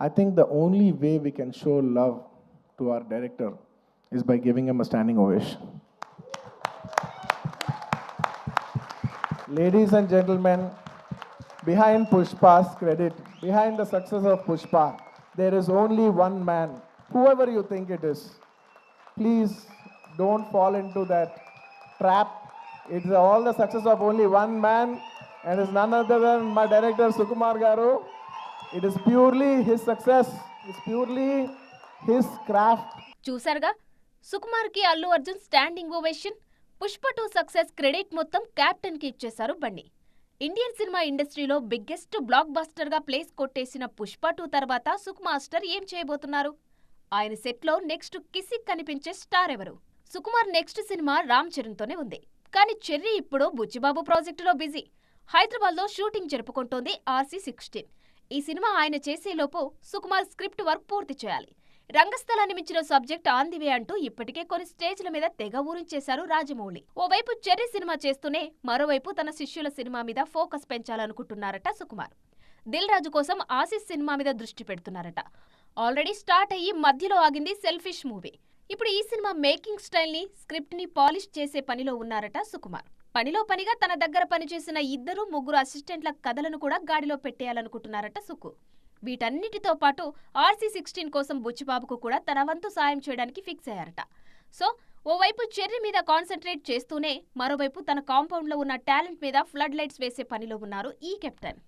I think the only way we can show love to our director is by giving him a standing ovation. Ladies and gentlemen, behind Pushpa's credit, behind the success of Pushpa, there is only one man, whoever you think it is. Please don't fall into that trap. It's all the success of only one man, and it's none other than my director Sukumar Garu. It is purely his success. It's purely his craft. చూసారుగా సుకుమార్ కి Allu Arjun standing ovation. Pushpa 2 success credit మొత్తం captain కి ఇచ్చేశారు బండి. Indian cinema ఇండస్ట్రీలో biggest block buster గా place కొట్టేసిన పుష్ప 2 తర్వాత సుకుమాస్టర్ ఏం చేయబోతున్నారు? ఆయన సెట్ లో నెక్స్ట్ కిసిక్ కనిపించే స్టార్ ఎవరు? సుకుమార్ నెక్స్ట్ సినిమా రామ్ చరణ్ తోనే ఉంది. కానీ చెర్రీ ఇప్పుడు బుచ్చిబాబు ప్రాజెక్టులో బిజీ. హైదరాబాద్ లో షూటింగ్ జరుపుకుంటోంది RC-16. ఈ సినిమా ఆయన చేసేలోపు సుకుమార్ స్క్రిప్ట్ వర్క్ పూర్తి చేయాలి. రంగస్థలాన్ని మించిన సబ్జెక్ట్ ఆన్ ది వే అంటూ ఇప్పటికే కొన్ని స్టేజ్ల మీద తెగ ఊరించేశారు రాజమౌళి. ఓవైపు చెర్రీ సినిమా చేస్తూనే మరోవైపు తన శిష్యుల సినిమా మీద ఫోకస్ పెంచాలనుకుంటున్నారట సుకుమార్. దిల్ రాజు కోసం ఆశీస్ సినిమా మీద దృష్టి పెడుతున్నారట. ఆల్రెడీ స్టార్ట్ అయ్యి మధ్యలో ఆగింది సెల్ఫిష్ మూవీ. ఇప్పుడు ఈ సినిమా మేకింగ్ స్టైల్ ని, స్క్రిప్ట్ ని పాలిష్ చేసే పనిలో ఉన్నారట సుకుమార్. పనిలో పనిగా తన దగ్గర పనిచేసిన 2-3 అసిస్టెంట్ల కథలను కూడా గాడిలో పెట్టేయాలనుకుంటున్నారట సుకు. వీటన్నిటితో పాటు RC-16 కోసం బుచ్చిబాబుకు కూడా తన వంతు సాయం చేయడానికి ఫిక్స్ అయ్యారట. సో ఓవైపు చెర్రీ మీద కాన్సన్ట్రేట్ చేస్తూనే మరోవైపు తన కాంపౌండ్ లో ఉన్న టాలెంట్ మీద ఫ్లడ్ లైట్స్ వేసే పనిలో ఉన్నారు ఈ కెప్టెన్.